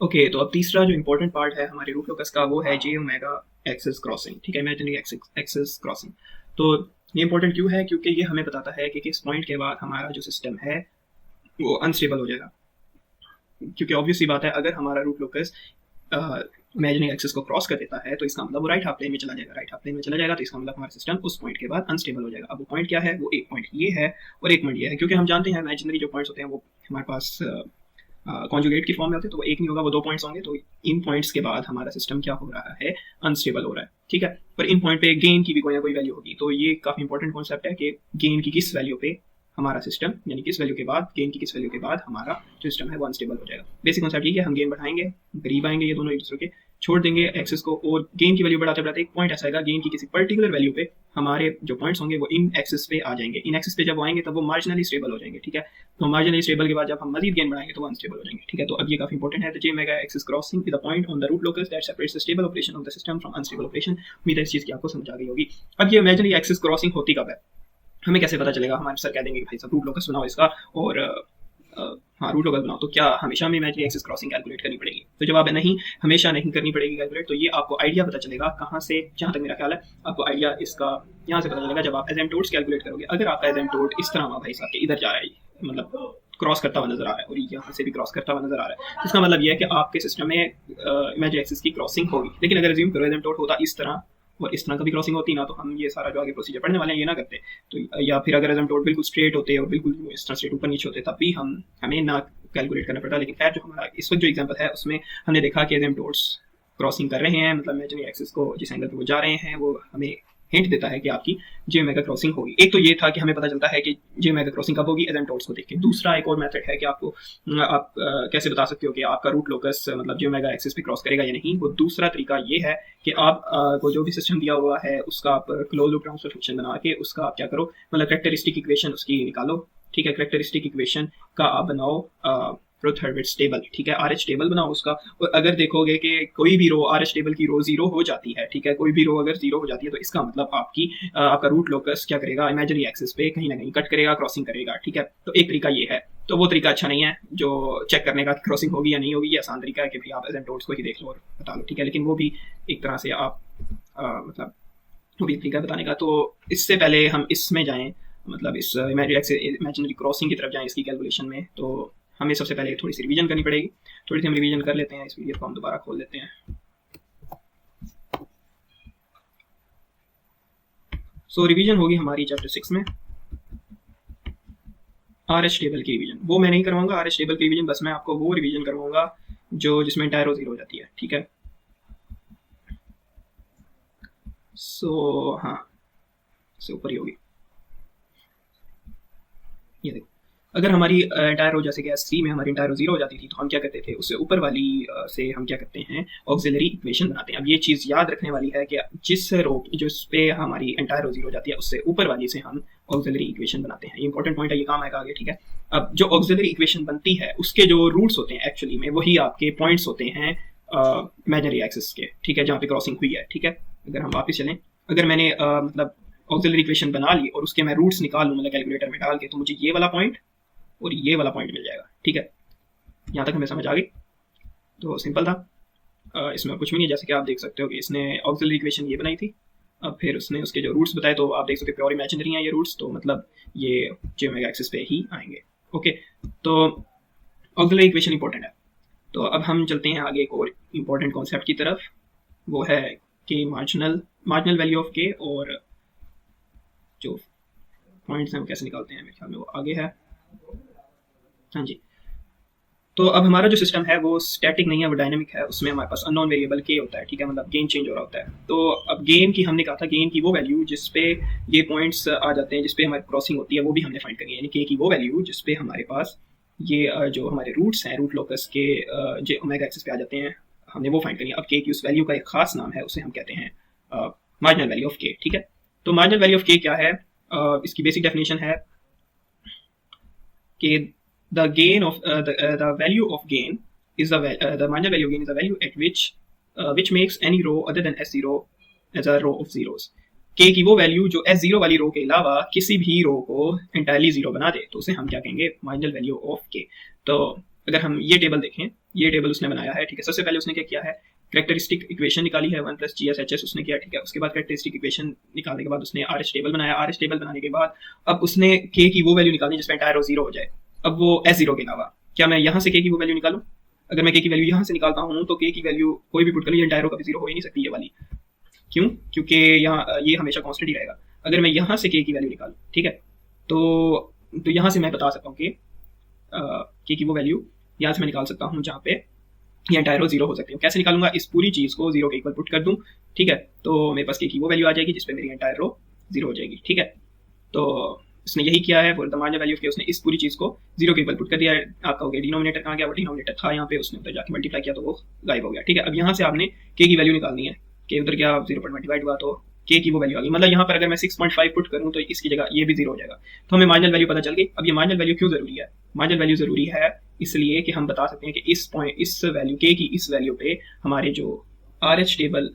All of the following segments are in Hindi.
ओके, तो अब तीसरा जो इम्पोर्टेंट पार्ट है हमारे रूट लोकस का वो है जे ओमेगा एक्सिस क्रॉसिंग। ठीक है, इमेजिनरी एक्सिस क्रॉसिंग। तो ये इंपॉर्टेंट क्यों है? क्योंकि ये हमें बताता है कि किस पॉइंट के बाद हमारा जो सिस्टम है वो अनस्टेबल हो जाएगा। क्योंकि ऑब्वियस सी बात है, अगर हमारा रूट लोकस इमेजिनरी एक्सिस को क्रॉस कर देता है तो इसका मतलब वो राइट हाफ प्लेन में चला जाएगा। राइट हाफ प्लेन में चला जाएगा तो इसका मतलब हमारा सिस्टम उस पॉइंट के बाद अनस्टेबल हो जाएगा। अब वो पॉइंट क्या है? वो एक पॉइंट ये है और एक पॉइंट ये है। क्योंकि हम जानते हैं इमेजिनरी जो पॉइंट्स होते हैं वो हमारे पास कॉन्जुगेट की फॉर्म में होते हैं, तो वो एक नहीं होगा, वो 2 पॉइंट्स होंगे। तो इन पॉइंट्स के बाद हमारा सिस्टम क्या हो रहा है? अनस्टेबल हो रहा है। ठीक है, पर इन पॉइंट पे गेन की भी कोई ना कोई वैल्यू होगी। तो ये काफी इंपॉर्टेंट कॉन्सेप्ट है कि गेन की किस वैल्यू पे हमारा सिस्टम, यानी किस वैल्यू के बाद, गेन की किस वैल्यू के बाद हमारा जो सिस्टम है वो अनस्टेबल हो जाएगा। बेसिक कॉन्सेप्ट ये है, हम गेन बढ़ाएंगे, करीब आएंगे ये दोनों एक दूसरे के, छोड़ देंगे एक्सिस को, और गेन की वैल्यू बढ़ाते बढ़ाते एक पॉइंट ऐसा आएगा गेन की किसी पर्टिकुलर वैल्यू पे हमारे जो पॉइंट्स होंगे वो इन एक्सिस पे आ जाएंगे। इन एक्सिस पे जब वो आएंगे तब वो मार्जिनली स्टेबल हो जाएंगे। ठीक है, तो मार्जिनली स्टेबल के बाद जब हम मजीद गेन बढ़ाएंगे तो वो अनस्टेबल हो जाएंगे। ठीक है, तो अब ये काफी इंपॉर्टेंट है। J omega axis crossing is the point on the root locus that separates the stable operation of the system from unstable operation. उम्मीद है इस चीज की आपको समझ आ गई होगी। अब ये इमेजिनरी एक्सिस क्रॉसिंग होती कब है, हमें कैसे पता चलेगा? हमारे सर कह देंगे कि भाई सब रूट लोकस बनाओ इसका, और हाँ रूट लोकस बनाओ, तो क्या हमेशा हमें इमेजिनरी एक्सिस क्रॉसिंग कैलकुलेट करनी पड़ेगी? तो जवाब है नहीं, हमेशा नहीं करनी पड़ेगी कैलकुलेट। तो ये आपको आइडिया पता चलेगा कहाँ से, जहाँ तक मेरा ख्याल है आपको आइडिया इसका यहाँ से पता चलेगा जब आप एजेंटोड्स कैलकुलेट करोगे। अगर आपका एजेंटोड इस तरह हुआ भाई साहब के इधर जा रहा है, मतलब क्रॉस करता हुआ नजर आ रहा है और यहाँ से भी क्रॉस करता हुआ नजर आ रहा है, इसका मतलब ये है कि आपके सिस्टम में इमेजिनरी एक्सिस की क्रॉसिंग होगी। लेकिन अगर एज्यूम करो एजेंटोड होता इस तरह और इस तरह का भी क्रॉसिंग होती ना, तो हम ये सारा जो आगे प्रोसीजर पढ़ने वाले हैं ये ना करते। तो या फिर अगर एजेंटोड बिल्कुल स्ट्रेट होते और बिल्कुल इस तरह स्ट्रेट ऊपर नीचे होते तब भी हमें ना कैलकुलेट करना पड़ता। लेकिन खैर जो हमारा इस वक्त जो एग्जाम्पल है उसमें हमने देखा कि एजेंटोड्स क्रॉसिंग कर रहे हैं, मतलब इमेजिनरी एक्सिस को जिस एंगल पे वो जा रहे हैं वो हमें हिंट देता है कि आपकी जे ओमेगा क्रॉसिंग होगी। एक तो ये था कि हमें पता चलता है कि जे ओमेगा क्रॉसिंग कब होगी एजेंटोड्स को देख के। दूसरा एक और मेथड है कि आपको आप कैसे बता सकते हो कि आपका रूट लोकस मतलब जे ओमेगा एक्सिस पे क्रॉस करेगा या नहीं। वो दूसरा तरीका ये है कि आप को जो भी सिस्टम दिया हुआ है उसका आप क्लोज लूप ट्रांसफर फंक्शन बना के उसका आप क्या करो, मतलब कैरेक्टरिस्टिक इक्वेशन उसकी निकालो। ठीक है, कैरेक्टरिस्टिक इक्वेशन का आप बनाओ ट्रुथ हर्विट्ज टेबल। ठीक है, आरएच टेबल बनाओ उसका, और अगर देखोगे कि कोई भी रो आरएच टेबल की रो जीरो हो जाती है, ठीक है, कोई भी रो अगर जीरो हो जाती है तो इसका मतलब आपका रूट लोकस क्या करेगा, इमेजिनरी एक्सिस पे कहीं ना कहीं कट करेगा, क्रॉसिंग करेगा। ठीक है, तो एक तरीका ये है। तो वो तरीका अच्छा नहीं है जो चेक करने का क्रॉसिंग होगी या नहीं होगी। ये आसान तरीका है कि भाई आप एजेंटोड्स को ही देख लो और बता लो। ठीक है, लेकिन वो भी एक तरह से आप मतलब वो भी तरीका बताने का। तो इससे पहले हम इसमें जाएं, मतलब इस इमेजिनरी क्रॉसिंग की तरफ जाएं इसकी कैलकुलेशन में, तो हमें सबसे पहले थोड़ी सी रिवीजन करनी पड़ेगी। थोड़ी सी हम रिवीजन कर लेते हैं, इस वीडियो को हम दोबारा खोल लेते हैं। सो रिवीजन होगी हमारी चैप्टर 6 में आर एच टेबल की रिवीजन। वो मैं नहीं करवाऊंगा आर एच टेबल की रिवीजन, बस मैं आपको वो रिवीजन करवाऊंगा जो जिसमें एंटायर रो जीरो हो जाती है। ठीक है, सो हाँ से ऊपर ही होगी, ये देखो। अगर हमारी एंटायर रो जैसे कि S3 में हमारी एंटायर रो जीरो हो जाती थी तो हम क्या करते थे, उससे ऊपर वाली से हम क्या करते हैं, ऑक्सिलरी इक्वेशन बनाते हैं। अब ये चीज़ याद रखने वाली है कि जिस रो जिस पे हमारी एंटायर रो जीरो हो जाती है उससे ऊपर वाली से हम ऑक्सिलरी इक्वेशन बनाते हैं। ये इंपॉर्टेंट पॉइंट है, ये काम आएगा आगे। ठीक है, अब जो ऑक्सिलरी इक्वेशन बनती है उसके जो रूट्स होते हैं एक्चुअली में वही आपके पॉइंट्स होते हैं इमेजिनरी एक्सिस के। ठीक है, जहाँ पे क्रॉसिंग हुई है। ठीक है, अगर हम वापस चलें, अगर मैंने मतलब ऑक्सिलरी इक्वेशन बना ली और उसके मैं रूट्स निकाल लूँ मतलब कैलकुलेटर में डाल के, तो मुझे ये वाला पॉइंट और ये वाला पॉइंट मिल जाएगा। ठीक है, यहाँ तक हमें समझ आ गई। तो सिंपल था, इसमें कुछ भी नहीं है। जैसे कि आप देख सकते हो कि इसने ऑक्सिलरी इक्वेशन ये बनाई थी, अब फिर उसने उसके जो रूट्स बताए, तो आप देख सकते हो प्योर इमेजिनरी हैं ये रूट्स, तो मतलब ये जे ओमेगा एक्सिस पे ही आएंगे। ओके, तो ऑक्सिलरी इक्वेशन इंपॉर्टेंट है। तो अब हम चलते हैं आगे एक और इम्पोर्टेंट कॉन्सेप्ट की तरफ, वो है कि मार्जिनल वैल्यू ऑफ के, और जो पॉइंट्स हैं वो कैसे निकालते हैं, मेरे ख्याल में वो आगे है। हाँ जी, तो अब हमारा जो सिस्टम है वो स्टैटिक नहीं है, वो डायनामिक है। उसमें हमारे पास अननोन वेरिएबल के होता है। ठीक है, मतलब गेन चेंज हो रहा होता है। तो अब गेन की हमने कहा था, गेन की वो वैल्यू जिस पे ये पॉइंट्स आ जाते हैं, जिस पे हमारी क्रॉसिंग होती है, वो भी हमने फाइंड करनी है। यानी के की वो वैल्यू जिस पे हमारे पास ये जो हमारे रूट्स हैं, रूट लोकस के जो ओमेगा एक्सिस पे आ जाते हैं, हमने वो फाइंड करनी है। अब के की उस वैल्यू का एक खास नाम है, उसे हम कहते हैं मार्जिनल वैल्यू ऑफ के। ठीक है, तो मार्जिनल वैल्यू ऑफ के क्या है? इसकी बेसिक डेफिनेशन है कि the gain of the value of gain is the marginal value of gain is the value at which makes any row other than S0 as a row of zeros। k की वो वैल्यू जो S0 वाली रो के अलावा किसी भी रो को एंटायरली जीरो बना दे, तो उसे हम क्या कहेंगे, मार्जिनल वैल्यू ऑफ k। तो अगर हम ये टेबल देखें ये टेबल उसने बनाया है, ठीक है। सबसे पहले उसने क्या किया है, कैरेक्टरिस्टिक इक्वेशन निकाली है 1 + GSHS उसने किया, ठीक है। उसके बाद कैरेक्टरिस्टिक इक्वेशन निकालने के बाद उसने RH टेबल बनाया। RH टेबल बनाने के बाद अब उसने K की वो वैल्यू निकालनी जिसमें एंटायर रो 0 हो जाए। अब वो S0 के अलावा क्या मैं यहाँ से K की वो वैल्यू निकालूं? अगर मैं K की वैल्यू यहाँ से निकालता हूँ तो K की वैल्यू कोई भी पुट कर ली, एंटायर रो कभी 0 हो ही नहीं सकती ये वाली। क्यों? क्योंकि यहाँ ये हमेशा कांस्टेंट ही रहेगा। अगर मैं यहाँ से K की वैल्यू निकालूं, ठीक है, तो यहाँ से मैं बता सकता हूँ कि K की वो वैल्यू यहाँ से मैं निकाल सकता हूँ जहाँ पे ये एंटायर रो 0 हो सकती है। कैसे निकालूंगा? इस पूरी चीज़ को 0 के इक्वल पुट कर दूं, ठीक है, तो मेरे पास K की वो वैल्यू आ जाएगी जिसपे मेरी एंटायर रो 0 हो जाएगी, ठीक है। तो इसने यही किया है फॉर द मार्जिनल वैल्यू के, उसने इस पूरी चीज़ को 0 के इक्वल पुट कर दिया है। आपका हो गया डिनोमिनेटर कहाँ गया? वो डिनोमिनेटर था यहाँ पे, उसने उधर जाके मल्टीप्लाई किया तो वो गायब हो गया, ठीक है। अब यहाँ से आपने K की वैल्यू निकालनी है। K उधर गया, 0 डिवाइड हुआ तो K की वो वैल्यू आ गई। मतलब यहाँ पर अगर मैं 6.5 पुट करूँ तो इसकी जगह ये भी 0 हो जाएगा। तो हमें मार्जिनल वैल्यू पता चल गई। अब ये मार्जिनल वैल्यू क्यों ज़रूरी है? मार्जिनल वैल्यू ज़रूरी है इसलिए कि हम बता सकते हैं कि इस वैल्यू K की इस वैल्यू पे हमारे जो RH टेबल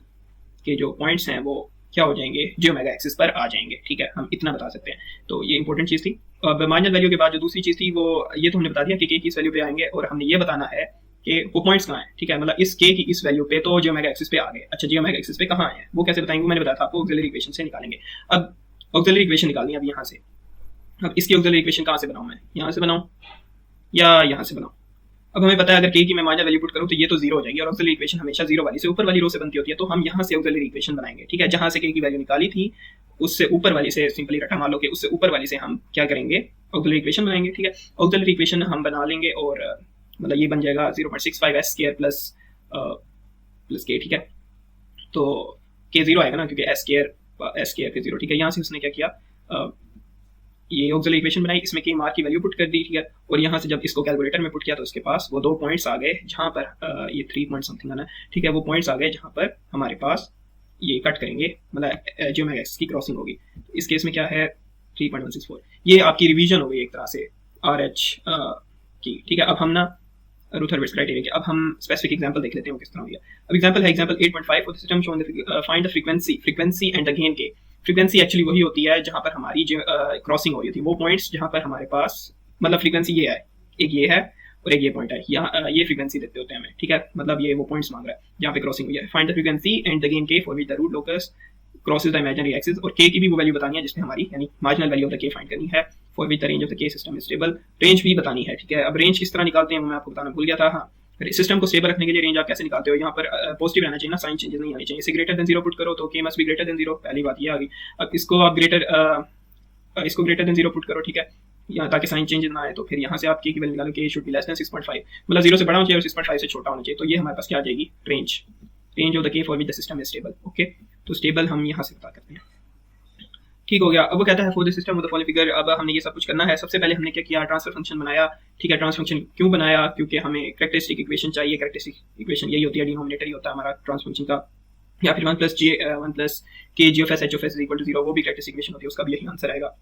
के जो पॉइंट्स हैं वो क्या हो जाएंगे? j-ओमेगा एक्सिस पर आ जाएंगे, ठीक है। हम इतना बता सकते हैं। तो ये इंपॉर्टेंट चीज़ थी। अब मार्जिनल वैल्यू के बाद जो दूसरी चीज़ थी वो ये तो हमने बता दिया कि K की इस वैल्यू पे आएंगे, और हमने ये बताना है कि वो पॉइंट्स कहाँ हैं, ठीक है। मतलब इस K की इस वैल्यू पे तो j-ओमेगा एक्सिस पे आ गए। अच्छा, j-ओमेगा एक्सिस पे कहाँ आए हैं वो कैसे बताएंगे? मैंने बताया था आपको, ऑक्सिलरी इक्वेशन से निकालेंगे। अब ऑक्सिलरी इक्वेशन निकालनी है अब यहाँ से। अब इसकी ऑक्सिलरी इक्वेशन कहाँ से बनाऊँ मैं? यहाँ से बनाऊँ या यहाँ से बनाऊँ? अब हमें पता है अगर K की मैं मार्जिनल वैल्यू पुट करूँ तो ये तो 0 हो जाएगी, और ऑक्सिलरी इक्वेशन हमेशा 0 वाली से ऊपर वाली रो से बनती होती है। तो हम यहाँ से ऑक्सिलरी इक्वेशन बनाएंगे, ठीक है। जहाँ से K की वैल्यू निकाली थी उससे ऊपर वाली से सिंपली रटा मान लो कि उससे ऊपर वाली से हम क्या करेंगे? ऑक्सिलरी इक्वेशन बनाएंगे, ठीक है। ऑक्सिलरी इक्वेशन हम बना लेंगे और मतलब ये बन जाएगा 0.65 S² प्लस K, ठीक है। तो K 0 आएगा ना, क्योंकि S² पे 0, ठीक है। यहाँ से उसने क्या किया, ये ऑक्सिलरी इक्वेशन बनाई, इसमें K मार्क की वैल्यू पुट कर दी, ठीक है। और यहाँ से जब इसको कैलकुलेटर में पुट किया तो उसके पास वो 2 पॉइंट्स आ गए जहाँ पर ये 3 पॉइंट समथिंग आना, ठीक है। वो पॉइंट्स आ गए जहाँ पर हमारे पास ये कट करेंगे, मतलब j-ओमेगा एक्सिस की क्रॉसिंग होगी। तो इस केस में क्या है? 3.164। ये आपकी रिवीजन हो गई एक तरह से RH की, ठीक है। अब हम ना रुथरविर्ट्ज क्राइटेरिया के अब हम स्पेसिफिक एग्जांपल देख लेते हैं किस तरह होगी। अब एग्जांपल है example 8.5 for the system shown the find the frequency and the gain के। फ्रीक्वेंसी एक्चुअली वही होती है जहाँ पर हमारी क्रॉसिंग हो रही होती है, वो पॉइंट्स जहाँ पर हमारे पास मतलब फ्रीक्वेंसी ये है, एक ये है और एक ये पॉइंट है, यहाँ ये फ्रीक्वेंसी देते होते हैं हमें, ठीक है। मतलब ये वो पॉइंट्स मांग रहा है जहाँ पे क्रॉसिंग हुई है। Find the frequency and the gain K for which the root locus crosses the imaginary axis, और K की भी वो वैल्यू बतानी है जिसमें हमारी यानी marginal value of the K find करनी है for which the range of the K system is stable. Range भी बतानी है, ठीक है। अब रेंज किस तरह निकालते हैं वो मैं आपको बताना भूल गया था। हाँ, सिस्टम को स्टेबल रखने के लिए रेंज आप कैसे निकालते हो? यहाँ पर पॉजिटिव रहना चाहिए ना, साइन चेंजेस नहीं आनी चाहिए। इसे ग्रेटर देन 0 पुट करो तो K must be greater than 0, पहली बात ये आ गई। अब इसको आप इसको ग्रेटर देन 0 पुट करो, ठीक है, यहाँ ताकि साइन चेंजेस ना आए। तो फिर यहाँ से आप K की वैल्यू निकालो, K should be less than 6.5, मतलब 0 से बड़ा होना चाहिए और 6.5 से छोटा होना चाहिए। तो ये हमारे पास क्या आ जाएगी? Range of the K for which the system is stable, okay. तो स्टेबल हम यहाँ से पता करते हैं, ठीक हो गया। अब वो कहता है for the system of the following figure. अब हमने ये सब कुछ करना है। सबसे पहले हमने क्या किया? ट्रांसफर फंक्शन बनाया, ठीक है। ट्रांसफर फंक्शन क्यों बनाया? क्योंकि हमें कैरेक्टरिस्टिक इक्वेशन चाहिए। कैरेक्टरिस्टिक इक्वेशन यही होती है, डिनोमिनेटर ही होता है हमारा ट्रांसफर फंक्शन का, या फिर 1 + K g of s h of s is equal to 0, वो भी कैरेक्टरिस्टिक इक्वेशन होती है, उसका भी यही आंसर आएगा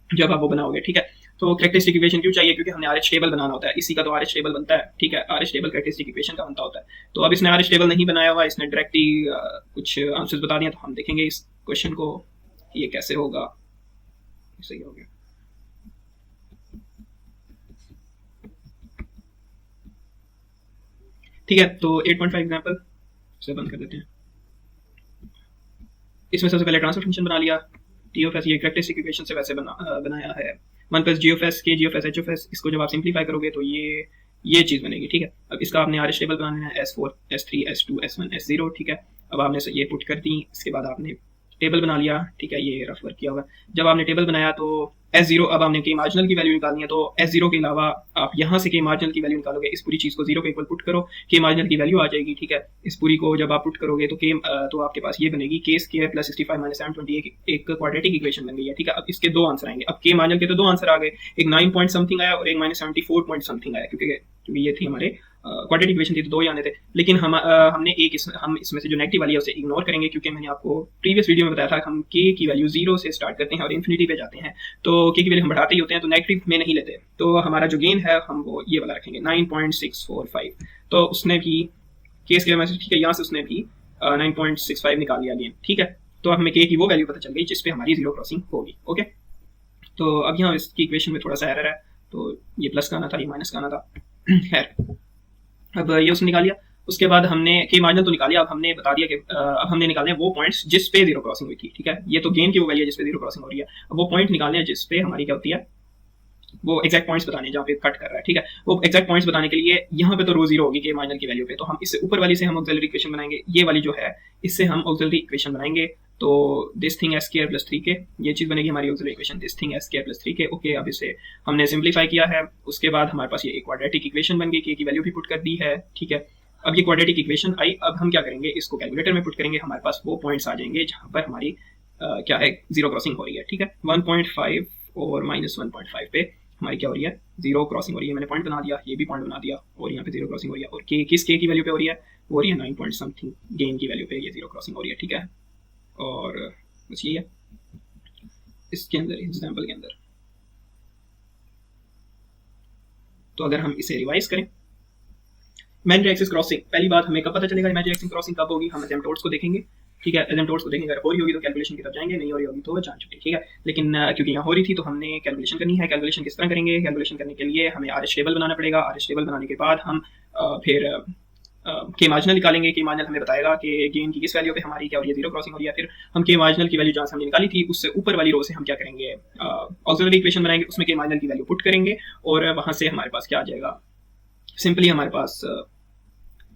जब आप वो बनाओगे, ठीक है। तो कैरेक्टरिस्टिक इक्वेशन क्यों चाहिए? क्योंकि हमने RH टेबल बनाना होता है, इसी का तो RH टेबल बनता है, ठीक है। RH टेबल कैरेक्टरिस्टिक इक्वेशन का बनता होता है। तो अब इसने RH टेबल नहीं बनाया हुआ, इसने डायरेक्ट ही कुछ आंसर्स बता दिया। तो हम देखेंगे इस क्वेश्चन को ये कैसे होगा। सही हो गया, ठीक है। तो 8.5 एग्जांपल से बंद कर देते हैं। इसमें सबसे पहले ट्रांसफर फंक्शन बना लिया, T of s, ये कैरेक्टरिस्टिक इक्वेशन से वैसे बनाया है 1 + G of s K g of s h of s। इसको जब आप सिंप्लीफाई करोगे तो ये चीज़ बनेगी, ठीक है। अब इसका आपने RH टेबल बनाना है, S4 S3 S2 S1 S0, ठीक है। अब आपने ये पुट कर दी, इसके बाद आपने टेबल बना लिया, ठीक है। ये रफ वर्क किया हुआ। जब आपने टेबल बनाया तो S0, अब आपने K मार्जिनल की वैल्यू निकालनी है। तो S0 के अलावा आप यहाँ से K मार्जिनल की वैल्यू निकालोगे, इस पूरी चीज़ को 0 के इक्वल पुट करो, K मार्जिनल की वैल्यू आ जाएगी, ठीक है। इस पूरी को जब आप पुट करोगे तो तो आपके पास ये बनेगी K² + 65 - 720, एक क्वाड्रेटिक इक्वेशन बन गई है, ठीक है। अब इसके दो आंसर आएंगे। अब K मार्जिनल के तो दो आंसर आ गए, एक 9 पॉइंट समथिंग आया और एक -74 पॉइंट समथिंग आया, क्योंकि ये थी हमारे क्वाड्रेटिक इक्वेशन थी तो दो ही आने थे। लेकिन हमने हम इसमें से जो नेगेटिव वाली है उसे इग्नोर करेंगे, क्योंकि मैंने आपको प्रीवियस वीडियो में बताया था हम K की वैल्यू 0 से स्टार्ट करते हैं और इन्फिनिटी पे जाते हैं। तो K की वैल्यू हम बढ़ाते ही होते हैं, तो नेगेटिव में नहीं लेते। तो हमारा जो गेन है हम वो ये वाला रखेंगे 9.645। तो उसने भी केस के मैसेज, ठीक है, यहाँ से उसने भी 9.65 निकाल लिया गेन, ठीक है। तो हमें K की वो वैल्यू पता चल गई जिस पे हमारी 0 क्रॉसिंग होगी, ओके। तो अब यहाँ इसकी इक्वेशन में थोड़ा सा एरर है, तो ये प्लस का आना था, ये माइनस का आना था, खैर अब ये उसने निकाल लिया। उसके बाद हमने के मार्जिनल तो निकाल लिया। अब हमने बता दिया कि अब हमने निकालने हैं वो पॉइंट्स जिस पे जीरो क्रॉसिंग हुई थी, ठीक है। ये तो गेन की वो वैल्यू है जिस पे जीरो क्रॉसिंग हो रही है। अब वो पॉइंट निकालने हैं जिस पे हमारी क्या होती है, वो एग्जैक्ट पॉइंट्स बताने जहाँ पे कट कर रहा है, ठीक है। वो एग्जैक्ट पॉइंट्स बताने के लिए यहाँ पे तो रो जीरो होगी के मार्जिनल की वैल्यू पे, तो हम इससे ऊपर वाली से हम ऑक्सिलरी इक्वेशन बनाएंगे। ये वाली जो है इससे हम ऑक्सिलरी इक्वेशन बनाएंगे। तो this thing S square plus 3k, ये चीज बनेगी हमारी auxiliary equation, this thing S square plus 3k। Okay, अब इसे हमने सिंप्लीफाई किया है। उसके बाद हमारे पास ये एक क्वाड्रेटिक इक्वेशन बन गई, के की वैल्यू भी पुट कर दी है, ठीक है। अब ये क्वाड्रेटिक इक्वेशन आई। अब हम क्या करेंगे, इसको कैलकुलेटर में पुट करेंगे। हमारे पास वो पॉइंट्स आ जाएंगे जहां पर हमारी क्या है, जीरो क्रॉसिंग हो रही है, ठीक है। 1.5 और -1.5 पे हमारी क्या हो रही है, जीरो क्रॉसिंग हो रही है। मैंने पॉइंट बना दिया, ये भी पॉइंट बना दिया, और यहाँ पे जीरो क्रॉसिंग हो रही है। और के किस के की वैल्यू पे हो रही है, वो हो रही है 9 पॉइंट समथिंग गेन की वैल्यू पे ये जीरो क्रॉसिंग हो रही है, ठीक है। और बस यही है इसके अंदर, एग्जाम्पल के अंदर। तो अगर हम इसे रिवाइज करें, इमेजिनरी एक्सिस क्रॉसिंग, पहली बात हमें कब पता चलेगा इमेजिनरी एक्सिस क्रॉसिंग कब होगी, हम एसिम्पटोट्स को देखेंगे, ठीक है। एसिम्पटोट्स को देखेंगे, अगर हो रही होगी तो कैलकुलेशन की तरफ जाएंगे, नहीं हो रही होगी तो जान छुट्टी, ठीक है। लेकिन क्योंकि यहाँ हो रही थी तो हमने कैलकुलेशन करनी है। कैलकुलेशन किस तरह करेंगे, कैलकुलेशन करने के लिए हमें आर एच टेबल बनाना पड़ेगा। आर एच टेबल बनाने के बाद हम फिर के मार्जिनल निकालेंगे। के मार्जिनल हमें बताएगा कि गेन की किस वैल्यू पे हमारी क्या हो रही है, जीरो क्रॉसिंग हो रही है। फिर हम के मार्जिनल की वैल्यू जहाँ से हमने निकाली थी उससे ऊपर वाली रो से हम क्या करेंगे, ऑक्सिलरी इक्वेशन बनाएंगे, उसमें के मार्जिनल की वैल्यू पुट करेंगे, और वहाँ से हमारे पास क्या आ जाएगा, सिंपली हमारे पास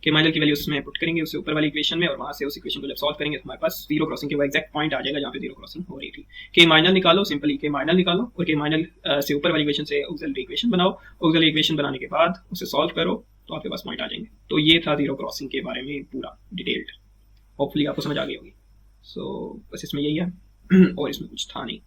के मार्जिनल की वैल्यू उसमें पुट करेंगे, उससे ऊपर वाली इक्वेशन में, और वहाँ से उस इक्वेशन को जब सॉल्व करेंगे तो हमारे पास जीरो क्रॉसिंग के वो एग्जैक्ट पॉइंट आ जाएगा जहाँ पे जीरो क्रॉसिंग हो रही थी। के मार्जिनल निकालो, सिंपली के मार्जिनल निकालो, और के मार्जिनल से ऊपर वाली इक्वेशन से ऑक्सिलरी इक्वेशन बनाओ। ऑक्सिलरी इक्वेशन बनाने के बाद उसे सॉल्व करो तो आपके पास पॉइंट आ जाएंगे। तो ये था जीरो क्रॉसिंग के बारे में पूरा डिटेल्ड, होपफुली आपको समझ आ गई होगी। सो बस इसमें यही है और इसमें कुछ था नहीं।